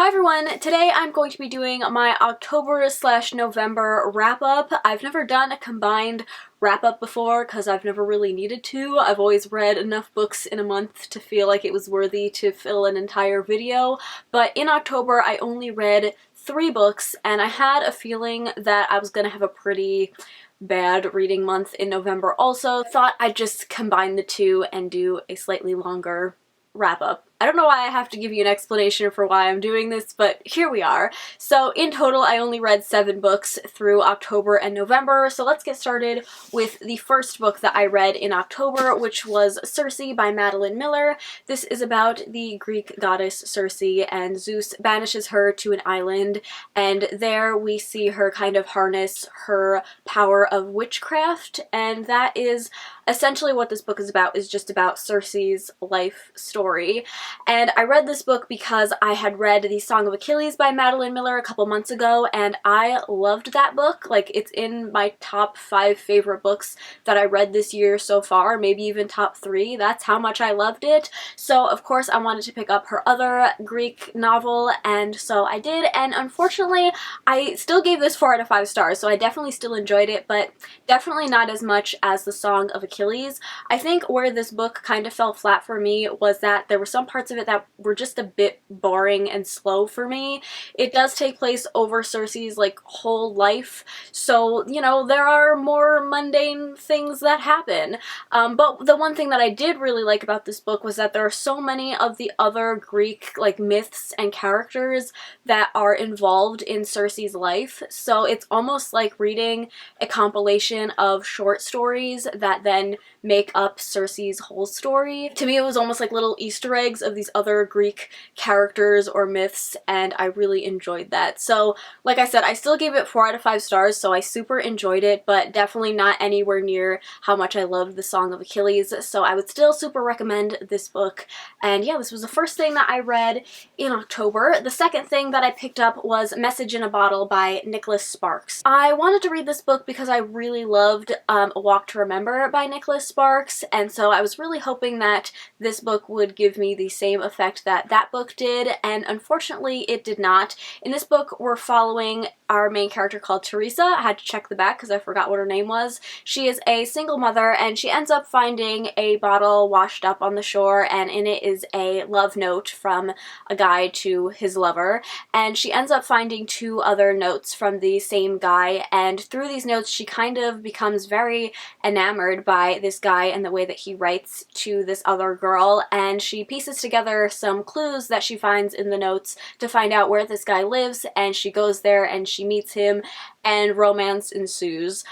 Hi everyone! Today I'm going to be doing my October/November wrap-up. I've never done a combined wrap-up before because I've never really needed to. I've always read enough books in a month to feel like it was worthy to fill an entire video, but in October I only read 3 books and I had a feeling that I was gonna have a pretty bad reading month in November also. Thought I'd just combine the two and do a slightly longer wrap-up. I don't know why I have to give you an explanation for why I'm doing this, but here we are. So in total, I only read 7 books through October and November, so let's get started with the first book that I read in October, which was Circe by Madeline Miller. This is about the Greek goddess Circe, and Zeus banishes her to an island, and there we see her kind of harness her power of witchcraft, and that is essentially what this book is just about Circe's life story. And I read this book because I had read The Song of Achilles by Madeline Miller a couple months ago, and I loved that book. Like, it's in my top 5 favorite books that I read this year so far, maybe even top 3. That's how much I loved it. So, of course, I wanted to pick up her other Greek novel, and so I did, and unfortunately, I still gave this 4 out of 5 stars, so I definitely still enjoyed it, but definitely not as much as The Song of Achilles. I think where this book kind of fell flat for me was that there were some parts of it that were just a bit boring and slow for me. It does take place over Circe's like whole life, so you know there are more mundane things that happen. But the one thing that I did really like about this book was that there are so many of the other Greek like myths and characters that are involved in Circe's life. So it's almost like reading a compilation of short stories that then make up Circe's whole story. To me, it was almost like little Easter eggs of these other Greek characters or myths, and I really enjoyed that. So, like I said, I still gave it 4 out of 5 stars, so I super enjoyed it, but definitely not anywhere near how much I loved The Song of Achilles, so I would still super recommend this book. And yeah, this was the first thing that I read in October. The second thing that I picked up was Message in a Bottle by Nicholas Sparks. I wanted to read this book because I really loved A Walk to Remember by Nicholas Sparks, and so I was really hoping that this book would give me the same effect that that book did, and unfortunately it did not. In this book, we're following our main character called Teresa. I had to check the back because I forgot what her name was. She is a single mother, and she ends up finding a bottle washed up on the shore, and in it is a love note from a guy to his lover, and she ends up finding 2 other notes from the same guy, and through these notes she kind of becomes very enamored by this guy and the way that he writes to this other girl, and she pieces together some clues that she finds in the notes to find out where this guy lives, and she goes there and she meets him, and romance ensues.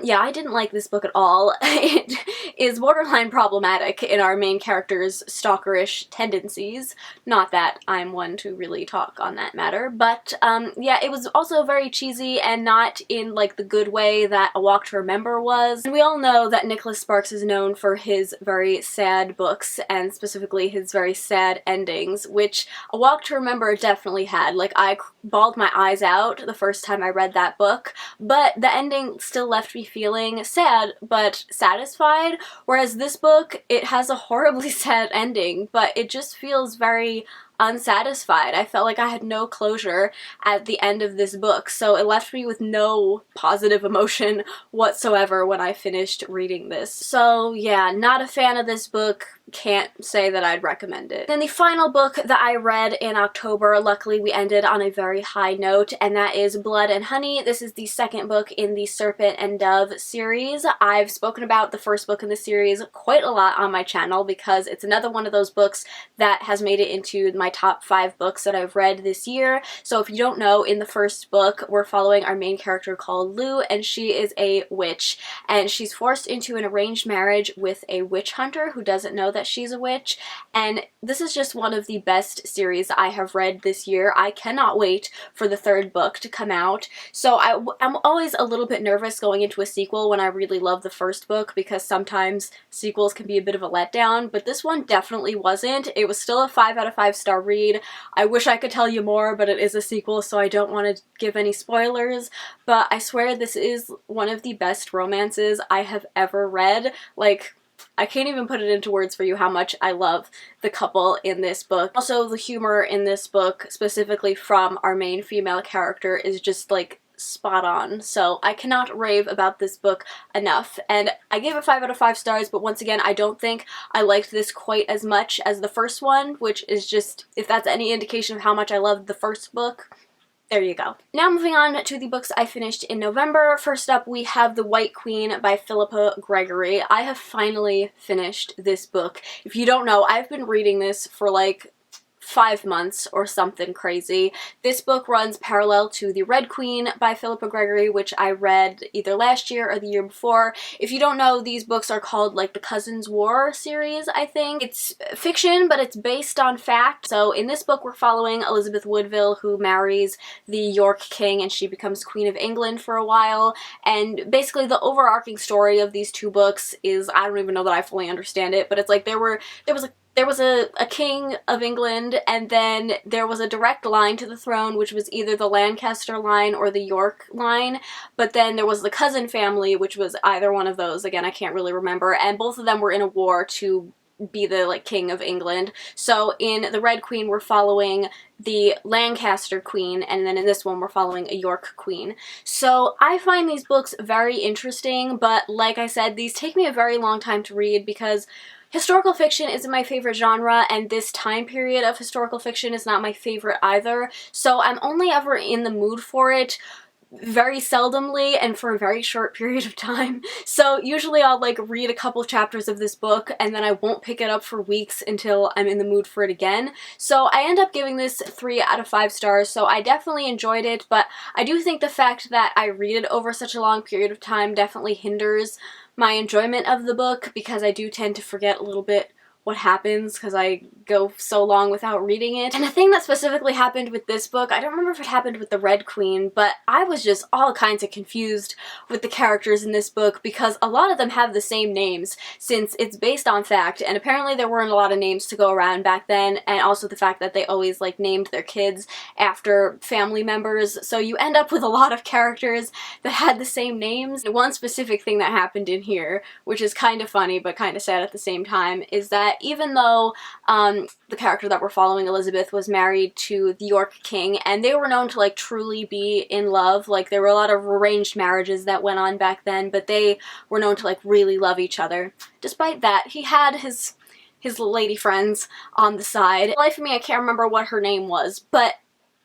Yeah, I didn't like this book at all. It is borderline problematic in our main character's stalkerish tendencies. Not that I'm one to really talk on that matter, but yeah, it was also very cheesy and not in like the good way that A Walk to Remember was. And we all know that Nicholas Sparks is known for his very sad books, and specifically his very sad endings, which A Walk to Remember definitely had. Like, I bawled my eyes out the first time I read that book, but the ending still left me feeling sad but satisfied, whereas this book, it has a horribly sad ending, but it just feels very unsatisfied. I felt like I had no closure at the end of this book, so it left me with no positive emotion whatsoever when I finished reading this. So yeah, not a fan of this book. Can't say that I'd recommend it. Then the final book that I read in October, luckily we ended on a very high note, and that is Blood and Honey. This is the second book in the Serpent and Dove series. I've spoken about the first book in the series quite a lot on my channel because it's another one of those books that has made it into my top 5 books that I've read this year. So if you don't know, in the first book we're following our main character called Lou, and she is a witch, and she's forced into an arranged marriage with a witch hunter who doesn't know that she's a witch, and this is just one of the best series I have read this year. I cannot wait for the 3rd book to come out. So I'm always a little bit nervous going into a sequel when I really love the first book, because sometimes sequels can be a bit of a letdown, but this one definitely wasn't. It was still a 5 out of 5 star read. I wish I could tell you more, but it is a sequel, so I don't want to give any spoilers, but I swear this is one of the best romances I have ever read. Like, I can't even put it into words for you how much I love the couple in this book. Also, the humor in this book, specifically from our main female character, is just like spot on. So I cannot rave about this book enough. And I gave it 5 out of 5 stars, but once again, I don't think I liked this quite as much as the first one, which is just, if that's any indication of how much I loved the first book, there you go. Now moving on to the books I finished in November. First up, we have The White Queen by Philippa Gregory. I have finally finished this book. If you don't know, I've been reading this for like 5 months or something crazy. This book runs parallel to The Red Queen by Philippa Gregory, which I read either last year or the year before. If you don't know, these books are called like the Cousins War series, I think. It's fiction, but it's based on fact. So in this book, we're following Elizabeth Woodville, who marries the York King, and she becomes Queen of England for a while. And basically the overarching story of these 2 books is, I don't even know that I fully understand it, but it's like there was a king of England, and then there was a direct line to the throne, which was either the Lancaster line or the York line, but then there was the cousin family, which was either one of those. Again, I can't really remember, and both of them were in a war to be the like king of England. So in The Red Queen, we're following the Lancaster queen, and then in this one we're following a York queen. So I find these books very interesting, but like I said, these take me a very long time to read because historical fiction isn't my favorite genre, and this time period of historical fiction is not my favorite either, so I'm only ever in the mood for it very seldomly and for a very short period of time. So usually I'll like read a couple of chapters of this book and then I won't pick it up for weeks until I'm in the mood for it again. So I end up giving this 3 out of 5 stars, so I definitely enjoyed it, but I do think the fact that I read it over such a long period of time definitely hinders my enjoyment of the book, because I do tend to forget a little bit what happens because I go so long without reading it. And a thing that specifically happened with this book, I don't remember if it happened with The Red Queen, but I was just all kinds of confused with the characters in this book because a lot of them have the same names since it's based on fact, and apparently there weren't a lot of names to go around back then, and also the fact that they always like named their kids after family members, so you end up with a lot of characters that had the same names. One specific thing that happened in here, which is kind of funny but kind of sad at the same time, is that even though the character that we're following, Elizabeth, was married to the York King, and they were known to like truly be in love, like there were a lot of arranged marriages that went on back then, but they were known to like really love each other. Despite that, he had his lady friends on the side. Life for me, I can't remember what her name was, but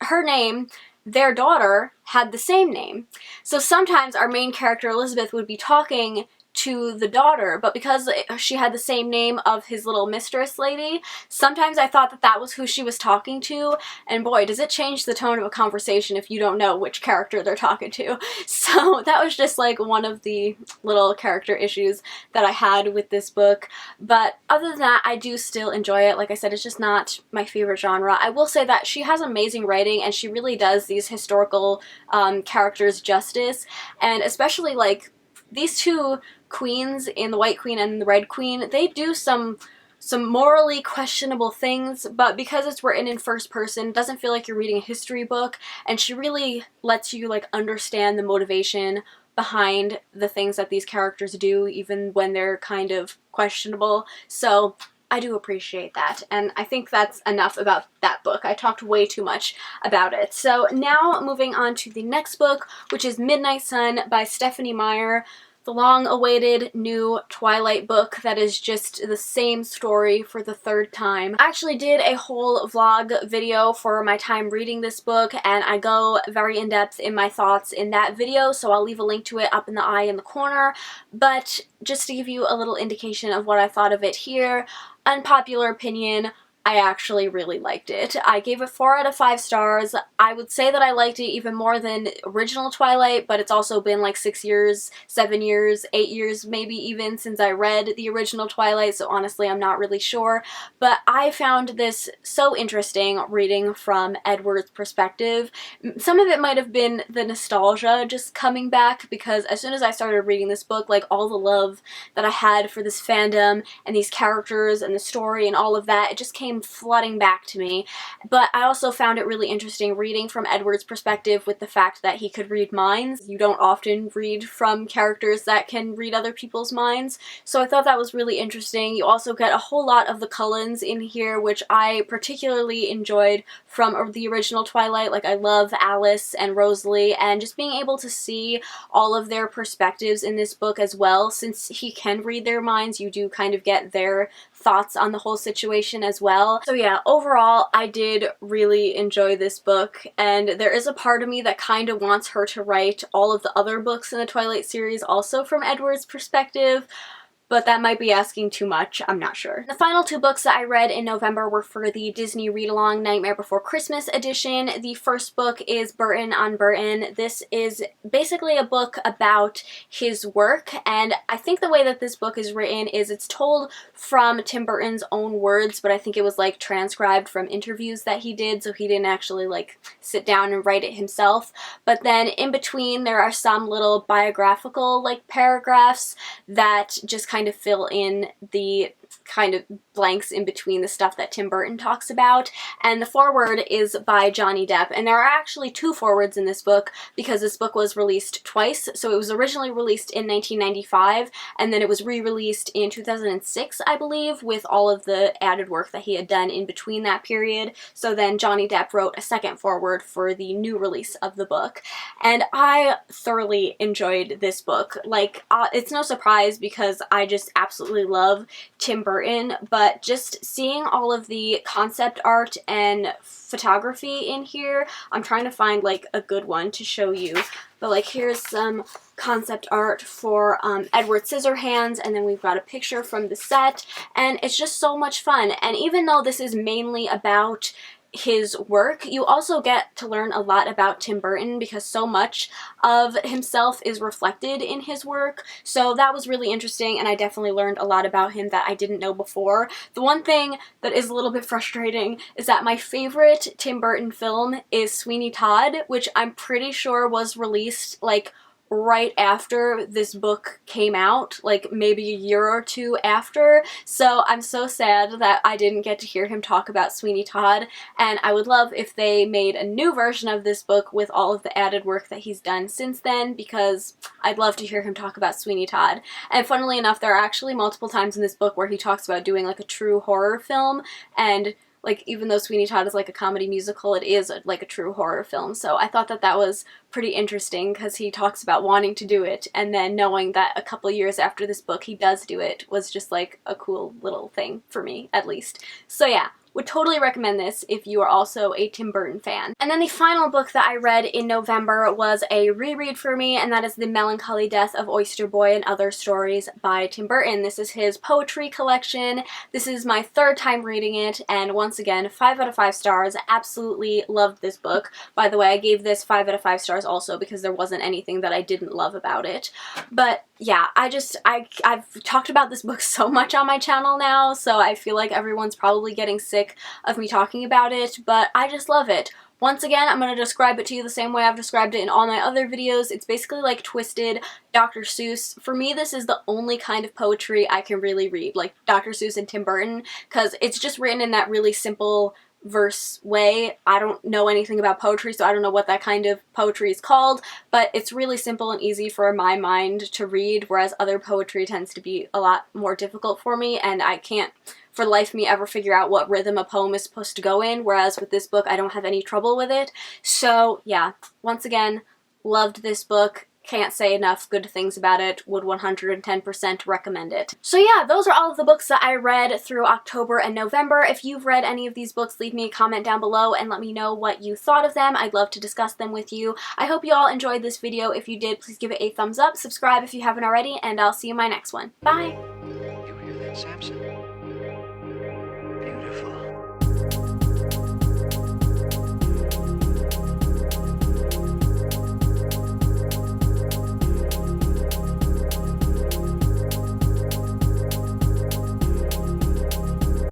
her name, their daughter, had the same name. So sometimes our main character, Elizabeth, would be talking to the daughter, but because she had the same name of his little mistress lady, sometimes I thought that that was who she was talking to, and boy, does it change the tone of a conversation if you don't know which character they're talking to. So that was just like one of the little character issues that I had with this book, but other than that, I do still enjoy it. Like I said, it's just not my favorite genre. I will say that she has amazing writing, and she really does these historical characters justice, and especially like these 2 queens in The White Queen and The Red Queen, they do some morally questionable things, but because it's written in first person, it doesn't feel like you're reading a history book, and she really lets you like understand the motivation behind the things that these characters do, even when they're kind of questionable. So I do appreciate that, and I think that's enough about that book. I talked way too much about it. So now moving on to the next book, which is Midnight Sun by Stephenie Meyer. The long-awaited new Twilight book that is just the same story for the 3rd time. I actually did a whole vlog video for my time reading this book, and I go very in-depth in my thoughts in that video, so I'll leave a link to it up in the eye in the corner. But just to give you a little indication of what I thought of it here, unpopular opinion, I actually really liked it. I gave it 4 out of 5 stars. I would say that I liked it even more than original Twilight, but it's also been like 6 years, 7 years, 8 years maybe even since I read the original Twilight, so honestly I'm not really sure. But I found this so interesting reading from Edward's perspective. Some of it might have been the nostalgia just coming back, because as soon as I started reading this book, like all the love that I had for this fandom and these characters and the story and all of that, it just came came flooding back to me. But I also found it really interesting reading from Edward's perspective with the fact that he could read minds. You don't often read from characters that can read other people's minds, so I thought that was really interesting. You also get a whole lot of the Cullens in here, which I particularly enjoyed from the original Twilight. Like, I love Alice and Rosalie, and just being able to see all of their perspectives in this book as well. Since he can read their minds, you do kind of get their thoughts on the whole situation as well. So yeah, overall, I did really enjoy this book, and there is a part of me that kind of wants her to write all of the other books in the Twilight series also from Edward's perspective, but that might be asking too much, I'm not sure. The final two books that I read in November were for the Disney read-along Nightmare Before Christmas edition. The first book is Burton on Burton. This is basically a book about his work, and I think the way that this book is written is it's told from Tim Burton's own words, but I think it was like transcribed from interviews that he did, so he didn't actually like sit down and write it himself. But then in between there are some little biographical like paragraphs that just kind of fill in the kind of blanks in between the stuff that Tim Burton talks about. And the foreword is by Johnny Depp, and there are actually two forewords in this book because this book was released twice. So it was originally released in 1995, and then it was re-released in 2006, I believe, with all of the added work that he had done in between that period. So then Johnny Depp wrote a second foreword for the new release of the book, and I thoroughly enjoyed this book. Like, it's no surprise because I just absolutely love Tim Burton, but just seeing all of the concept art and photography in here, I'm trying to find like a good one to show you, but like here's some concept art for Edward Scissorhands, and then we've got a picture from the set, and it's just so much fun. And even though this is mainly about his work, you also get to learn a lot about Tim Burton because so much of himself is reflected in his work. So that was really interesting, and I definitely learned a lot about him that I didn't know before. The one thing that is a little bit frustrating is that my favorite Tim Burton film is Sweeney Todd, which I'm pretty sure was released like right after this book came out, like maybe a year or two after. So I'm so sad that I didn't get to hear him talk about Sweeney Todd, and I would love if they made a new version of this book with all of the added work that he's done since then, because I'd love to hear him talk about Sweeney Todd. And funnily enough, there are actually multiple times in this book where he talks about doing like a true horror film, and like, even though Sweeney Todd is like a comedy musical, it is like a true horror film. So I thought that that was pretty interesting because he talks about wanting to do it, and then knowing that a couple years after this book he does do it was just like a cool little thing for me, at least. So yeah, would totally recommend this if you are also a Tim Burton fan. And then the final book that I read in November was a reread for me, and that is The Melancholy Death of Oyster Boy and Other Stories by Tim Burton. This is his poetry collection. This is my third time reading it, and once again, 5 out of 5 stars. Absolutely loved this book. By the way, I gave this 5 out of 5 stars also because there wasn't anything that I didn't love about it. But yeah, I've talked about this book so much on my channel now, so I feel like everyone's probably getting sick of me talking about it, but I just love it. Once again, I'm going to describe it to you the same way I've described it in all my other videos. It's basically like twisted Dr. Seuss. For me, this is the only kind of poetry I can really read, like Dr. Seuss and Tim Burton, because it's just written in that really simple verse way. I don't know anything about poetry, so I don't know what that kind of poetry is called, but it's really simple and easy for my mind to read, whereas other poetry tends to be a lot more difficult for me, and I can't for the life of me ever figure out what rhythm a poem is supposed to go in, whereas with this book I don't have any trouble with it. So yeah, once again, loved this book. Can't say enough good things about it. Would 110% recommend it. So yeah, those are all of the books that I read through October and November. If you've read any of these books, leave me a comment down below and let me know what you thought of them. I'd love to discuss them with you. I hope you all enjoyed this video. If you did, please give it a thumbs up, subscribe if you haven't already, and I'll see you in my next one. Bye! You hear that, Samson?